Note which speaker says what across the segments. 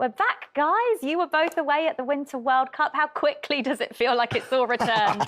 Speaker 1: We're back, guys. You were both away at the Winter World Cup. How quickly does it feel like it's all returned?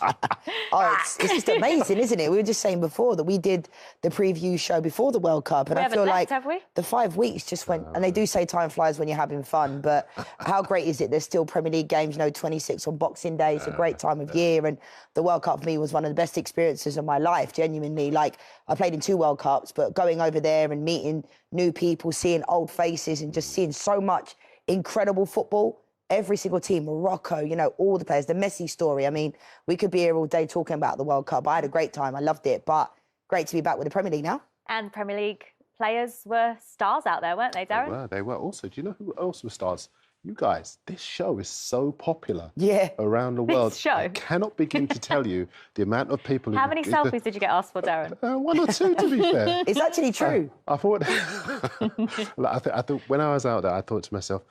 Speaker 2: It's just amazing, isn't it? We were just saying before that we did the preview show before the World Cup, and I feel like the 5 weeks just went. And they do say time flies when you're having fun, but how great is it? There's still Premier League games, 26 on Boxing Day. It's a great time of year, and the World Cup for me was one of the best experiences of my life. Genuinely, like I played in 2 World Cups, but going over there and meeting new people, seeing old faces, and just seeing so much incredible football. Every single team, Morocco, all the players, the Messi story. I mean, we could be here all day talking about the World Cup. I had a great time. I loved it. But great to be back with the Premier League now. And Premier League players were stars out there, weren't they, Darren?
Speaker 3: They were. Also, do you know who else were stars? You guys, this show is so popular around the world.
Speaker 1: This show?
Speaker 3: I cannot begin to tell you the amount of people...
Speaker 1: How many selfies did you get asked for, Darren?
Speaker 3: 1 or 2, to be fair.
Speaker 2: It's actually true.
Speaker 3: I thought... I thought when I was out there, I thought to myself,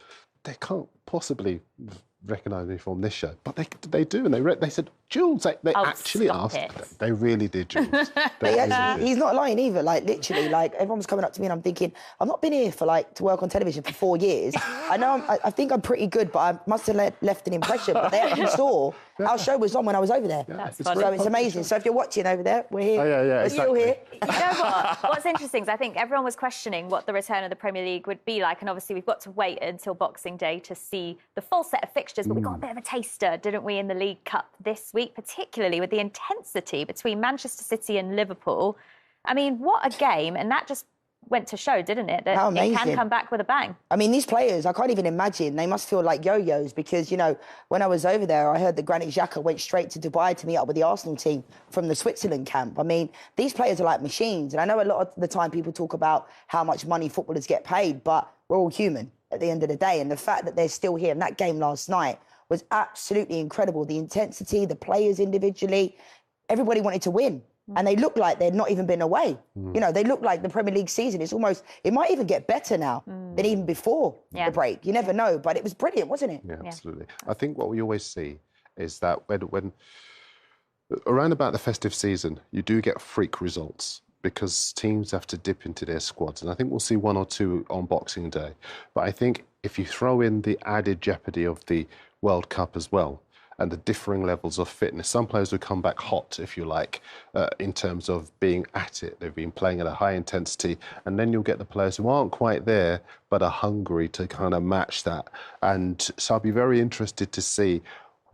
Speaker 3: they can't possibly recognise me from this show. But they do, and they said, Jules, they actually asked. They really did, Jules.
Speaker 2: He's not lying either. Like, literally, everyone was coming up to me and I'm thinking, I've not been here to work on television for 4 years. I think I'm pretty good, but I must have left an impression. But they actually saw our show was on when I was over there.
Speaker 1: That's
Speaker 2: so it's amazing. So if you're watching over there, we're here.
Speaker 3: We're
Speaker 2: exactly. Still here.
Speaker 1: You know what? What's interesting is I think everyone was questioning what the return of the Premier League would be like. And obviously we've got to wait until Boxing Day to see the full set of fixtures. But we got a bit of a taster, didn't we, in the League Cup this week, particularly with the intensity between Manchester City and Liverpool. I mean, what a game. And that just went to show, didn't it? That it can come back with a bang.
Speaker 2: I mean, these players, I can't even imagine. They must feel like yo-yos because, when I was over there, I heard that Granit Xhaka went straight to Dubai to meet up with the Arsenal team from the Switzerland camp. I mean, these players are like machines. And I know a lot of the time people talk about how much money footballers get paid, but we're all human at the end of the day. And the fact that they're still here, and that game last night was absolutely incredible. The intensity, the players individually, everybody wanted to win. And they look like they'd not even been away. They look like the Premier League season is it might even get better now than even before the break. You never know, but it was brilliant, wasn't it?
Speaker 3: Yeah, absolutely. I think what we always see is that when around about the festive season, you do get freak results because teams have to dip into their squads. And I think we'll see 1 or 2 on Boxing Day. But I think if you throw in the added jeopardy of the World Cup as well, and the differing levels of fitness. Some players will come back hot, if you like, in terms of being at it. They've been playing at a high intensity, and then you'll get the players who aren't quite there, but are hungry to kind of match that. And so I'll be very interested to see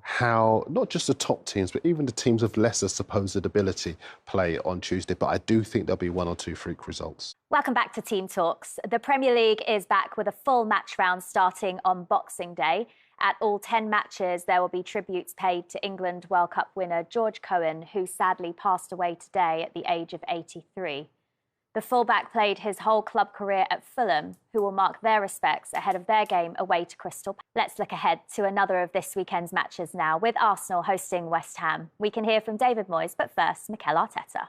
Speaker 3: how, not just the top teams, but even the teams of lesser supposed ability play on Tuesday. But I do think there'll be 1 or 2 freak results.
Speaker 1: Welcome back to Team Talks. The Premier League is back with a full match round starting on Boxing Day. At all 10 matches, there will be tributes paid to England World Cup winner George Cohen, who sadly passed away today at the age of 83. The fullback played his whole club career at Fulham, who will mark their respects ahead of their game away to Crystal Palace. Let's look ahead to another of this weekend's matches now, with Arsenal hosting West Ham. We can hear from David Moyes, but first, Mikel Arteta.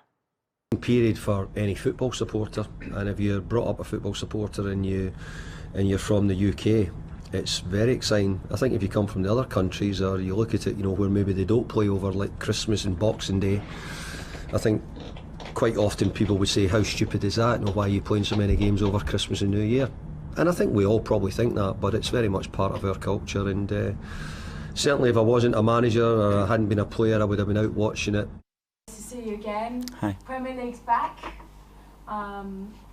Speaker 4: Period for any football supporter, and if you're brought up a football supporter and you're from the UK, it's very exciting. I think if you come from the other countries, or you look at it, where maybe they don't play over like Christmas and Boxing Day, I think quite often people would say, how stupid is that? Why are you playing so many games over Christmas and New Year? And I think we all probably think that, but it's very much part of our culture. And certainly if I wasn't a manager or I hadn't been a player, I would have been out watching it.
Speaker 5: Nice to see you again.
Speaker 6: Hi.
Speaker 5: Premier League's back.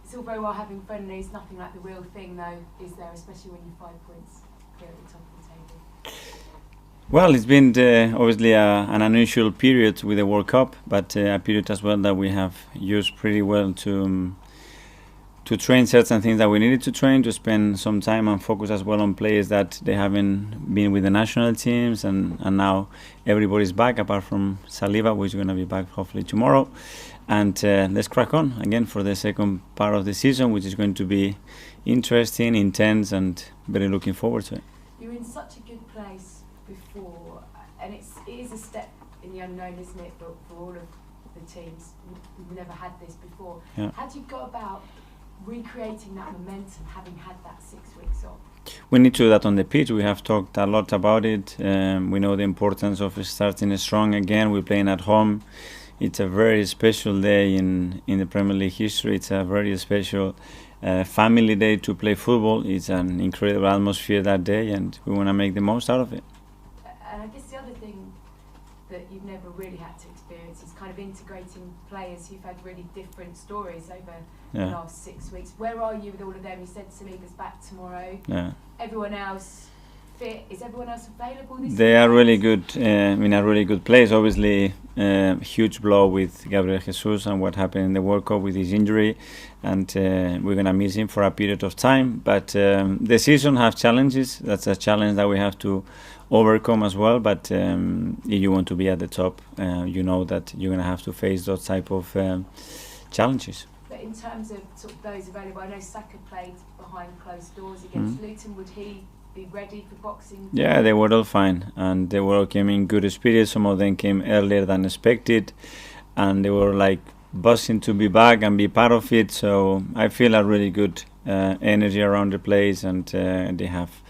Speaker 5: It's all very well having friendlies, nothing like the real thing though, is there, especially when you're 5 points clear at the top of the table?
Speaker 6: Well, it's been obviously an unusual period with the World Cup, but a period as well that we have used pretty well to train certain things that we needed to train, to spend some time and focus as well on players that they haven't been with the national teams, and now everybody's back apart from Saliba, who is going to be back hopefully tomorrow. And let's crack on again for the second part of the season, which is going to be interesting, intense, and very looking forward to it.
Speaker 5: You're in such a good place before, and it is a step in the unknown, isn't it, for all of the teams? We've never had this before.
Speaker 6: Yeah.
Speaker 5: How do you go about recreating that momentum, having had that 6 weeks off?
Speaker 6: We need to do that on the pitch. We have talked a lot about it. We know the importance of starting strong again. We're playing at home. It's a very special day in the Premier League history. It's a very special family day to play football. It's an incredible atmosphere that day, and we want to make the most out of it.
Speaker 5: And I guess the other thing that you've never really had to experience is kind of integrating players who've had really different stories over the last 6 weeks. Where are you with all of them? You said Saliba's back tomorrow.
Speaker 6: Yeah.
Speaker 5: Everyone else fit? Is everyone else available this
Speaker 6: They are really good, in a really good place. Obviously, huge blow with Gabriel Jesus and what happened in the World Cup with his injury, and we're going to miss him for a period of time. But the season have challenges. That's a challenge that we have to overcome as well. But if you want to be at the top, you know that you're going to have to face those type of challenges.
Speaker 5: But in terms of, sort of those available, I know Saka played behind closed doors against Luton. Would he be ready for Boxing Day?
Speaker 6: Yeah, they were all fine, and they were all came in good spirits. Some of them came earlier than expected, and they were like buzzing to be back and be part of it. So I feel a really good energy around the place, and they have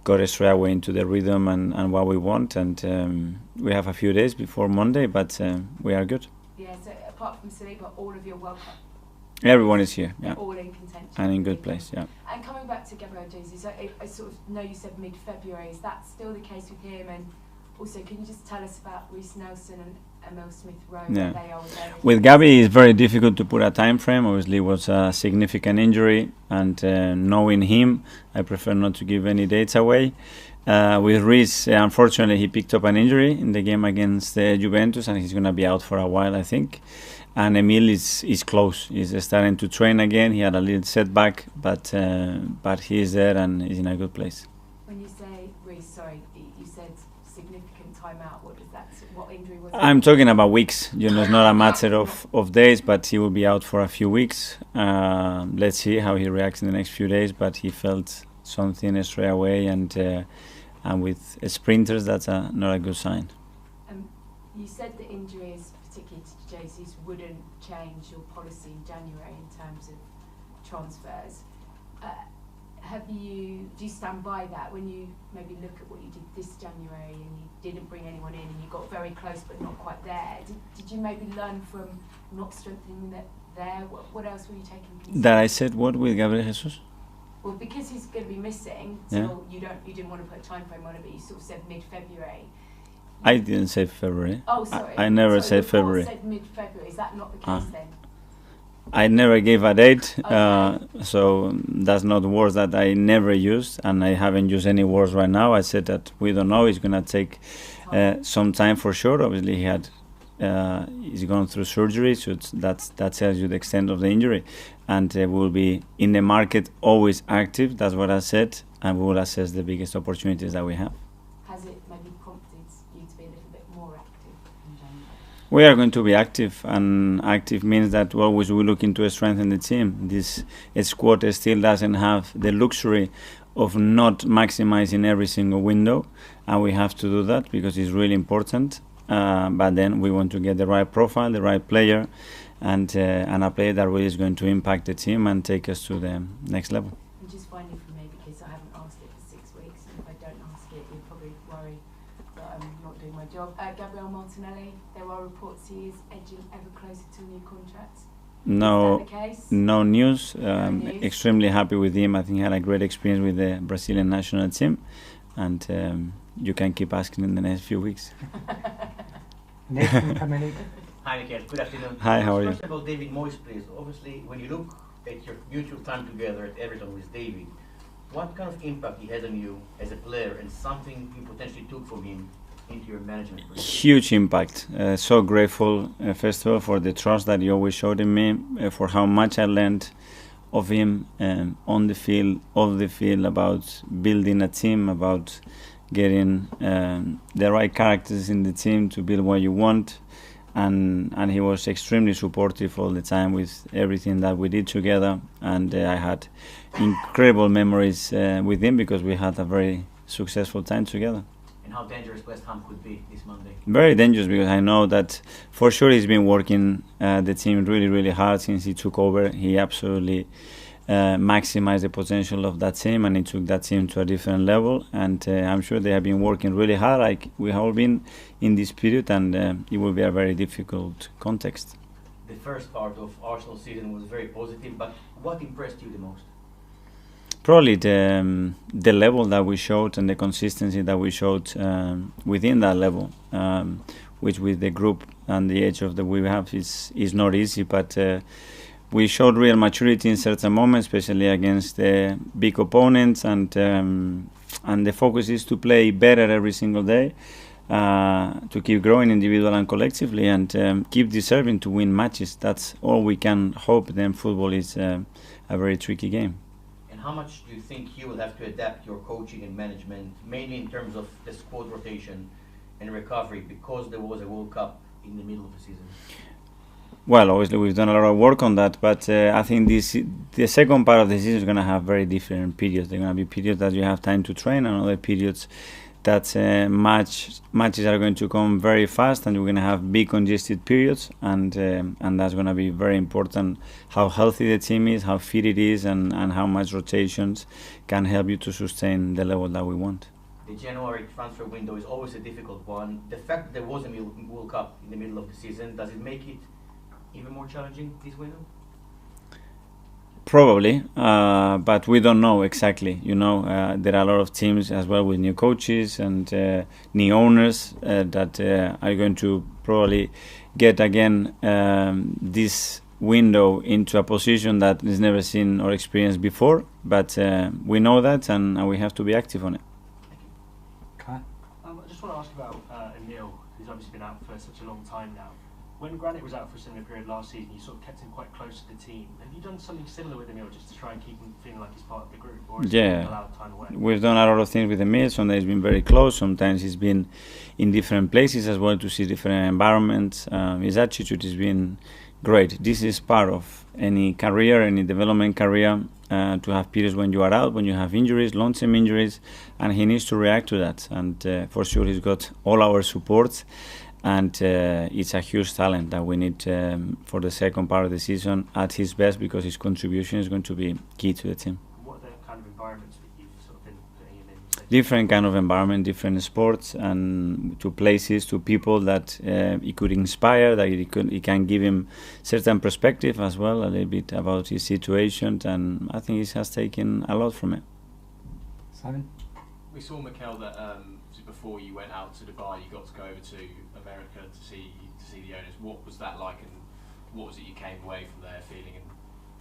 Speaker 6: got straight away into the rhythm and what we want. And we have a few days before Monday, but we are good.
Speaker 5: Yeah, so apart from Saliba, all of your World Cup,
Speaker 6: everyone is here, yeah,
Speaker 5: all in contention
Speaker 6: and in good place, yeah.
Speaker 5: And coming back to Gabriel Jesus, I sort of know you said mid-February. Is that still the case with him? And also, can you just tell us about Reece Nelson and Emil Smith-Rowe?
Speaker 6: Yeah.
Speaker 5: They are
Speaker 6: with Gabi, it's very difficult to put a time frame. Obviously, it was a significant injury, and knowing him, I prefer not to give any dates away. With Reece, unfortunately, he picked up an injury in the game against Juventus, and he's going to be out for a while, I think. And Emil is close. He's starting to train again. He had a little setback, but he is there and he's in a good place.
Speaker 5: When you say Reece, sorry, you said significant time out. What is that? What injury was it?
Speaker 6: I'm talking about weeks. You know, it's not a matter of days, but he will be out for a few weeks. Let's see how he reacts in the next few days. But he felt something straight away, and with sprinters, that's not a good sign.
Speaker 5: You said the injuries, particularly to Jesus, wouldn't change your policy in January in terms of transfers. Do you stand by that when you maybe look at what you did this January and you didn't bring anyone in and you got very close but not quite there? Did you maybe learn from not strengthening that there? What else were you taking?
Speaker 6: That I said what with Gabriel Jesus?
Speaker 5: Well, because he's going to be missing, so you didn't want to put a time frame on it, but you sort of said mid-February.
Speaker 6: I didn't say February.
Speaker 5: Oh, sorry.
Speaker 6: I never said February.
Speaker 5: Said mid-February. Is that not the case then?
Speaker 6: I never gave a date, so that's not words that I never used, and I haven't used any words right now. I said that we don't know. It's going to take some time for sure. Obviously, he's gone through surgery, so that tells you the extent of the injury. And we will be in the market, always active. That's what I said, and we will assess the biggest opportunities that we have.
Speaker 5: Has it maybe prompted you to be a little bit more active in January?
Speaker 6: We are going to be active, and active means that always we look into strengthen the team. This squad still doesn't have the luxury of not maximizing every single window, and we have to do that because it's really important. But then we want to get the right profile, the right player, and a player that really is going to impact the team and take us to the next level.
Speaker 5: And just finally for me, because I haven't asked it for 6 weeks, and if I don't ask it, you'll probably worry that I'm not doing my job. Gabriel Martinelli, there are reports he is edging ever closer to a new contract.
Speaker 6: No,
Speaker 5: is that the case?
Speaker 6: No news. Extremely happy with him. I think he had a great experience with the Brazilian national team, and you can keep asking in the next few weeks.
Speaker 7: Hi, Mikel. Good afternoon.
Speaker 6: Hi, how are you?
Speaker 7: First of all, David Moyes, please. Obviously, when you look at your mutual time together at Everton with David, what kind of impact he has on you as a player and something you potentially took from him into your management?
Speaker 6: Huge impact. So grateful, first of all, for the trust that he always showed in me, for how much I learned of him on the field, off the field, about building a team, about getting the right characters in the team to build what you want. And he was extremely supportive all the time with everything that we did together, and I had incredible memories with him because we had a very successful time together.
Speaker 7: And how dangerous West Ham could be this Monday?
Speaker 6: Very dangerous, because I know that for sure he's been working the team really, really hard since he took over. He absolutely maximize the potential of that team, and he took that team to a different level, and I'm sure they have been working really hard, like we have all been in this period, and it will be a very difficult context.
Speaker 7: the first part of Arsenal season was very positive, but what impressed you the most?
Speaker 6: Probably the level that we showed and the consistency that we showed within that level, which with the group and the age of the we have is not easy, but we showed real maturity in certain moments, especially against big opponents, and the focus is to play better every single day, to keep growing individually and collectively, and keep deserving to win matches. That's all we can hope. Then football is a very tricky game.
Speaker 7: How much do you think you will have to adapt your coaching and management, mainly in terms of the squad rotation and recovery, because there was a World Cup in the middle of the season?
Speaker 6: Well, obviously we've done a lot of work on that, but I think the second part of the season is going to have very different periods. There are going to be periods that you have time to train, and other periods that matches are going to come very fast, and we're going to have big congested periods, and that's going to be very important, how healthy the team is, how fit it is, and how much rotations can help you to sustain the level that we want.
Speaker 7: The January transfer window is always a difficult one. The fact that there was a World Cup in the middle of the season, does it make it even more challenging this window?
Speaker 6: Probably, but we don't know exactly. You know, there are a lot of teams as well with new coaches and new owners that are going to probably get again this window into a position that is never seen or experienced before. But we know that, and we have to be active on it.
Speaker 8: I just want to ask about Emil, who's obviously been out for such a long time now. When Granit was out for a similar period last season, you sort of kept him quite close to the team. Have you done something similar with Emil just to try and keep him feeling like he's part of the group? Or is he allowed time away?
Speaker 6: We've done a lot of things with Emil. Sometimes he's been very close. Sometimes he's been in different places as well to see different environments. His attitude has been great. This is part of any career, any development career, to have periods when you are out, when you have injuries, long-term injuries, and he needs to react to that. And for sure he's got all our support. And it's a huge talent that we need for the second part of the season at his best, because his contribution is going to be key to the team.
Speaker 8: What are the kind of environments that you've sort of been putting him in?
Speaker 6: Different kind of environment, different sports, and to places, to people that he could inspire, that he can give him certain perspective as well, a little bit about his situation, and I think he has taken a lot from it.
Speaker 9: Simon?
Speaker 10: We saw, Mikel, that before you went out to Dubai, you got to go over to America to see the owners. What was that like, and what was it you came away from there feeling, and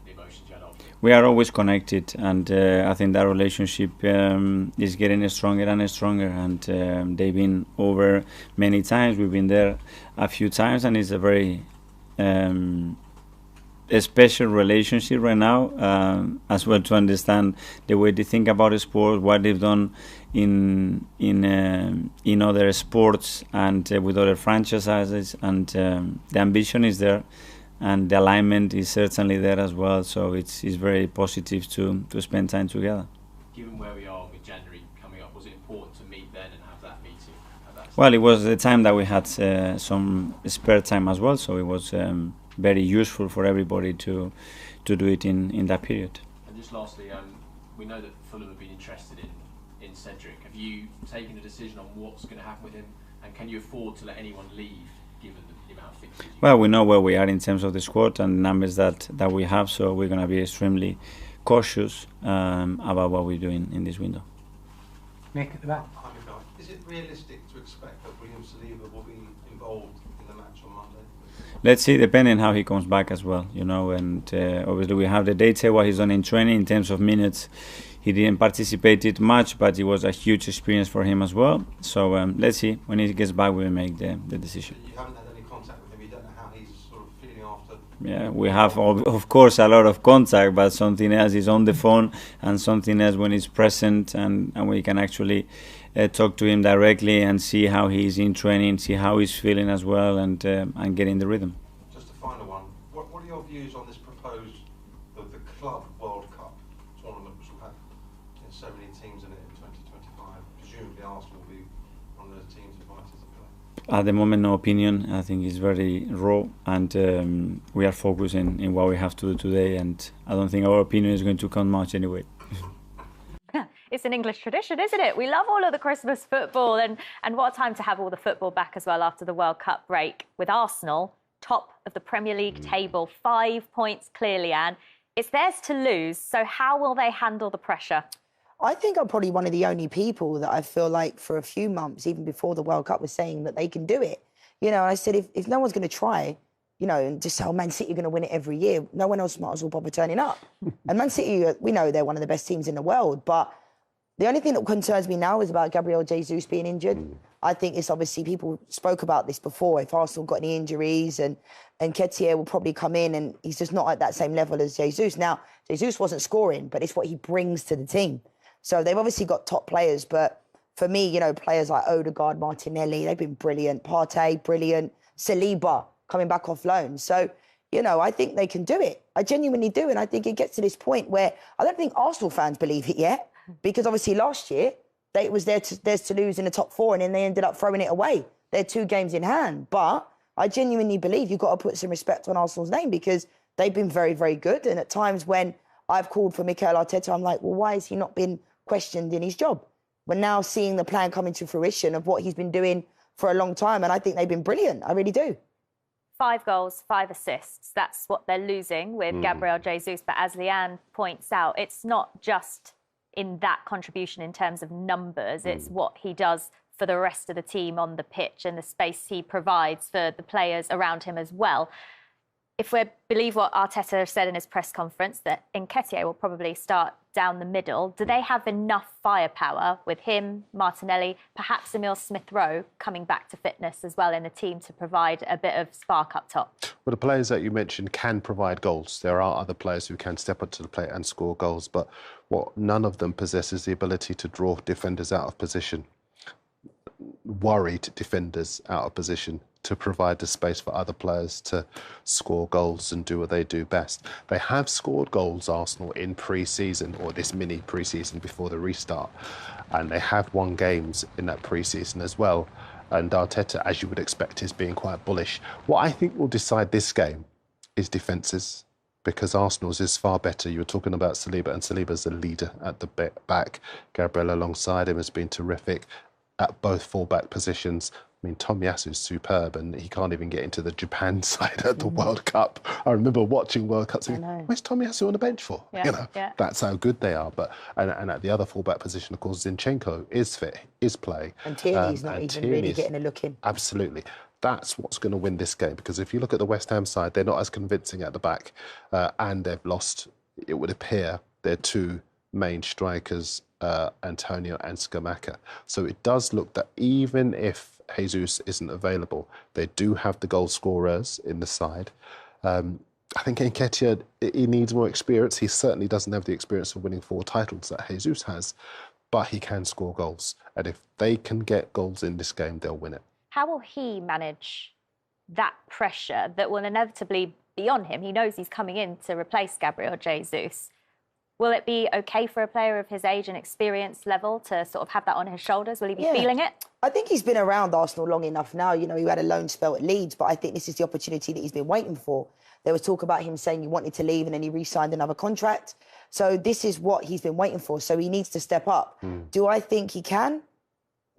Speaker 10: the emotions you had after?
Speaker 6: We are always connected, and I think that relationship is getting stronger and stronger, and they've been over many times. We've been there a few times, and it's a very a special relationship right now, as well, to understand the way they think about sport, what they've done in other sports and with other franchises, and the ambition is there, and the alignment is certainly there as well. So it's very positive to spend time together.
Speaker 10: Given where we are with January coming up, was it important to meet then and have that meeting at that
Speaker 6: Well, it was the time that we had some spare time as well, so it was very useful for everybody to do it in that period.
Speaker 10: And just lastly, we know that Fulham have been interested in Cedric. Have you taken a decision on what's going to happen with him, and can you afford to let anyone leave given the amount of fixtures?
Speaker 6: Well, we know where we are in terms of the squad and the numbers that we have, so we're going to be extremely cautious about what we're doing in this window.
Speaker 9: Nick at the back.
Speaker 11: Is it realistic to expect that William Saliba will be involved in the match on Monday?
Speaker 6: Let's see, depending how he comes back as well, you know, and obviously we have the data, what he's done in training in terms of minutes. He didn't participate much, but it was a huge experience for him as well. So let's see, when he gets back, we'll make the decision.
Speaker 11: You haven't had any contact with him, you don't know how he's sort of feeling after?
Speaker 6: Yeah, we have, of course, a lot of contact, but something else is on the phone, and something else when he's present, and we can actually talk to him directly and see how he's in training, see how he's feeling as well, and get in the rhythm.
Speaker 11: Just a final one. What are your views on this proposed the Club World Cup tournament, which will have so many teams in it in 2025? Presumably Arsenal will be one of those teams invited to play.
Speaker 6: At the moment, no opinion. I think it's very raw, and we are focusing in what we have to do today, and I don't think our opinion is going to count much anyway.
Speaker 1: It's an English tradition, isn't it? We love all of the Christmas football, and what a time to have all the football back as well after the World Cup break, with Arsenal top of the Premier League table, 5 points clear, Leanne. It's theirs to lose, so how will they handle the pressure?
Speaker 2: I think I'm probably one of the only people that I feel like for a few months, even before the World Cup, was saying that they can do it. You know, I said, if no one's going to try, you know, and just say, oh, Man City are going to win it every year, no one else might as well bother turning up. And Man City, we know they're one of the best teams in the world, but the only thing that concerns me now is about Gabriel Jesus being injured. I think it's obviously, people spoke about this before, if Arsenal got any injuries, and Nketiah will probably come in and he's just not at that same level as Jesus. Now, Jesus wasn't scoring, but it's what he brings to the team. So they've obviously got top players, but for me, you know, players like Odegaard, Martinelli, they've been brilliant. Partey, brilliant. Saliba, coming back off loan. So, you know, I think they can do it. I genuinely do. And I think it gets to this point where I don't think Arsenal fans believe it yet, because obviously last year, it was theirs to lose in the top 4, and then they ended up throwing it away. They're 2 games in hand. But I genuinely believe you've got to put some respect on Arsenal's name, because they've been very, very good. And at times when I've called for Mikel Arteta, I'm like, well, why has he not been questioned in his job? We're now seeing the plan come into fruition of what he's been doing for a long time, and I think they've been brilliant. I really do.
Speaker 1: 5 goals, 5 assists. That's what they're losing with Gabriel Jesus. But as Leanne points out, it's not just in that contribution in terms of numbers. It's what he does for the rest of the team on the pitch and the space he provides for the players around him as well. If we believe what Arteta said in his press conference, that Nketiah will probably start down the middle, do they have enough firepower with him, Martinelli, perhaps Emile Smith-Rowe coming back to fitness as well in the team to provide a bit of spark up top?
Speaker 3: Well, the players that you mentioned can provide goals. There are other players who can step up to the plate and score goals, but none of them possesses the ability to draw defenders out of position, worried defenders out of position, to provide the space for other players to score goals and do what they do best. They have scored goals, Arsenal, in pre-season, or this mini pre-season before the restart, and they have won games in that pre-season as well. And Arteta, as you would expect, is being quite bullish. What I think will decide this game is defences, because Arsenal's is far better. You were talking about Saliba, and Saliba's the leader at the back. Gabriel alongside him has been terrific at both full-back positions. I mean, Tomiyasu's superb, and he can't even get into the Japan side at the World Cup. I remember watching World Cups saying, where's Tomiyasu on the bench for?
Speaker 1: Yeah,
Speaker 3: you know, that's how good they are. But and at the other full-back position, of course, Zinchenko is fit, is playing.
Speaker 2: And Tierney's not even really getting a look in.
Speaker 3: Absolutely. That's what's going to win this game, because if you look at the West Ham side, they're not as convincing at the back, and they've lost, it would appear, their 2 main strikers, Antonio and Scamacca. So it does look that even if Jesus isn't available, they do have the goal scorers in the side. I think Nketiah, he needs more experience. He certainly doesn't have the experience of winning 4 titles that Jesus has, but he can score goals. And if they can get goals in this game, they'll win it.
Speaker 1: How will he manage that pressure that will inevitably be on him? He knows he's coming in to replace Gabriel Jesus. Will it be okay for a player of his age and experience level to sort of have that on his shoulders? Will he be feeling it?
Speaker 2: I think he's been around Arsenal long enough now. You know, he had a loan spell at Leeds, but I think this is the opportunity that he's been waiting for. There was talk about him saying he wanted to leave and then he re-signed another contract. So this is what he's been waiting for. So he needs to step up. Do I think he can?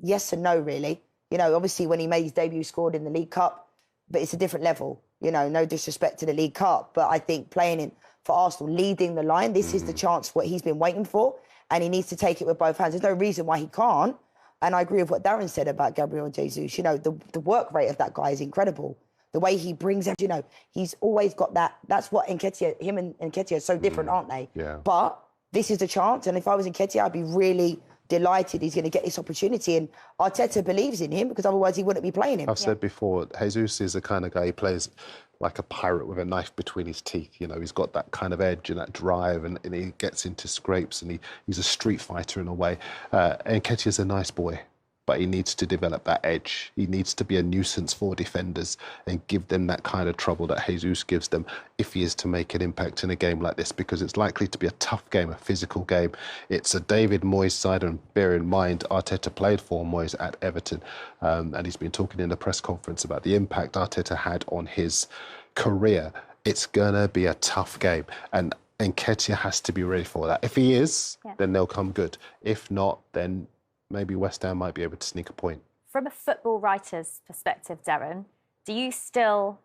Speaker 2: Yes and no, really. You know, obviously when he made his debut, he scored in the League Cup, but it's a different level. You know, no disrespect to the League Cup, but I think playing in for Arsenal, leading the line, this is the chance what he's been waiting for, and he needs to take it with both hands. There's no reason why he can't. And I agree with what Darren said about Gabriel Jesus. You know, the work rate of that guy is incredible. The way he brings, you know, he's always got that. That's what Nketiah, him and Nketiah are so different, aren't they?
Speaker 3: Yeah.
Speaker 2: But this is the chance, and if I was Nketiah, I'd be really delighted he's going to get this opportunity, and Arteta believes in him, because otherwise he wouldn't be playing him.
Speaker 3: I've said before, Jesus is the kind of guy, he plays like a pirate with a knife between his teeth. You know, he's got that kind of edge and that drive, and he gets into scrapes, and he's a street fighter in a way. And Nketiah's a nice boy, but he needs to develop that edge. He needs to be a nuisance for defenders and give them that kind of trouble that Jesus gives them if he is to make an impact in a game like this, because it's likely to be a tough game, a physical game. It's a David Moyes side, and bear in mind, Arteta played for Moyes at Everton, and he's been talking in the press conference about the impact Arteta had on his career. It's going to be a tough game, and Nketiah has to be ready for that. If he is, then they'll come good. If not, then maybe West Ham might be able to sneak a point.
Speaker 1: From a football writer's perspective, Darren, do you still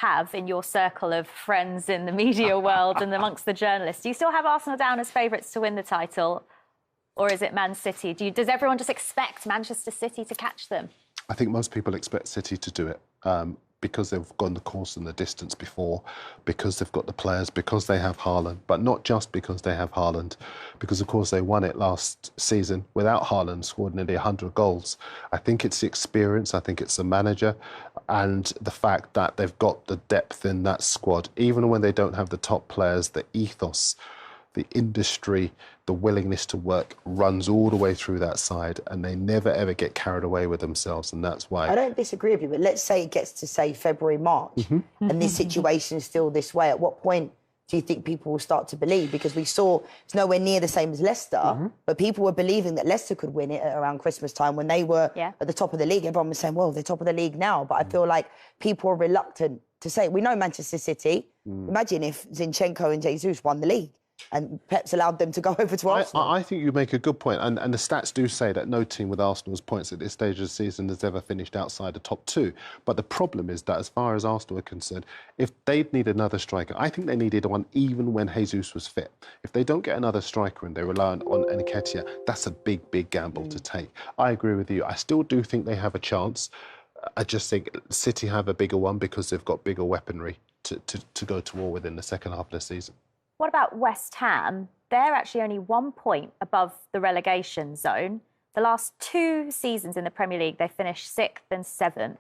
Speaker 1: have in your circle of friends in the media world and amongst the journalists? Do you still have Arsenal down as favourites to win the title? Or is it Man City? Does everyone just expect Manchester City to catch them?
Speaker 3: I think most people expect City to do it because they've gone the course and the distance before, because they've got the players, because they have Haaland, but not just because they have Haaland, because, of course, they won it last season without Haaland, scored nearly 100 goals. I think it's the experience, I think it's the manager, and the fact that they've got the depth in that squad, even when they don't have the top players, the ethos, the industry, the willingness to work runs all the way through that side, and they never, ever get carried away with themselves, and that's why...
Speaker 2: I don't disagree with you, but let's say it gets to, say, February, March, and this situation is still this way. At what point do you think people will start to believe? Because we saw it's nowhere near the same as Leicester, but people were believing that Leicester could win it at around Christmas time when they were at the top of the league. Everyone was saying, well, they're top of the league now, but I feel like people are reluctant to say it. We know Manchester City. Imagine if Zinchenko and Jesus won the league and Pep's allowed them to go over to Arsenal.
Speaker 3: I think you make a good point, and the stats do say that no team with Arsenal's points at this stage of the season has ever finished outside the top 2. But the problem is that as far as Arsenal are concerned, if they'd need another striker, I think they needed one even when Jesus was fit. If they don't get another striker and they rely on Nketiah, that's a big, big gamble to take. I agree with you. I still do think they have a chance. I just think City have a bigger one because they've got bigger weaponry to go to war with in the second half of the season.
Speaker 1: What about West Ham? They're actually only 1 point above the relegation zone. The last 2 seasons in the Premier League, they finished 6th and 7th.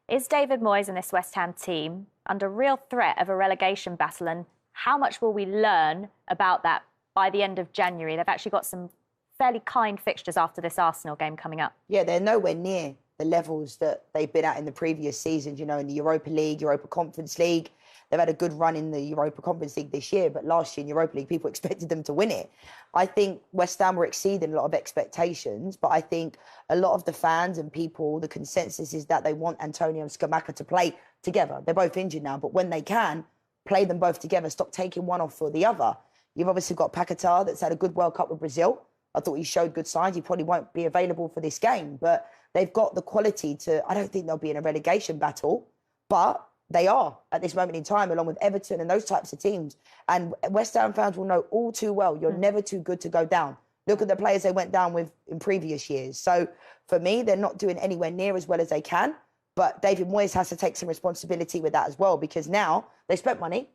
Speaker 1: Is David Moyes and this West Ham team under real threat of a relegation battle? And how much will we learn about that by the end of January? They've actually got some fairly kind fixtures after this Arsenal game coming up.
Speaker 2: Yeah, they're nowhere near the levels that they've been at in the previous seasons, you know, in the Europa League, Europa Conference League. They've had a good run in the Europa Conference League this year, but last year in Europa League, people expected them to win it. I think West Ham were exceeding a lot of expectations, but I think a lot of the fans and people, the consensus is that they want Antonio and Scamacca to play together. They're both injured now, but when they can, play them both together, stop taking one off for the other. You've obviously got Paquetá that's had a good World Cup with Brazil. I thought he showed good signs. He probably won't be available for this game, but they've got the quality to... I don't think they'll be in a relegation battle, but they are at this moment in time, along with Everton and those types of teams. And West Ham fans will know all too well, you're never too good to go down. Look at the players they went down with in previous years. So for me, they're not doing anywhere near as well as they can. But David Moyes has to take some responsibility with that as well, because now they spent money.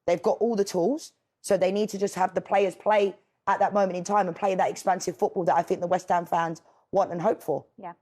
Speaker 2: They've got all the tools. So they need to just have the players play at that moment in time and play that expansive football that I think the West Ham fans want and hope for.
Speaker 1: Yeah.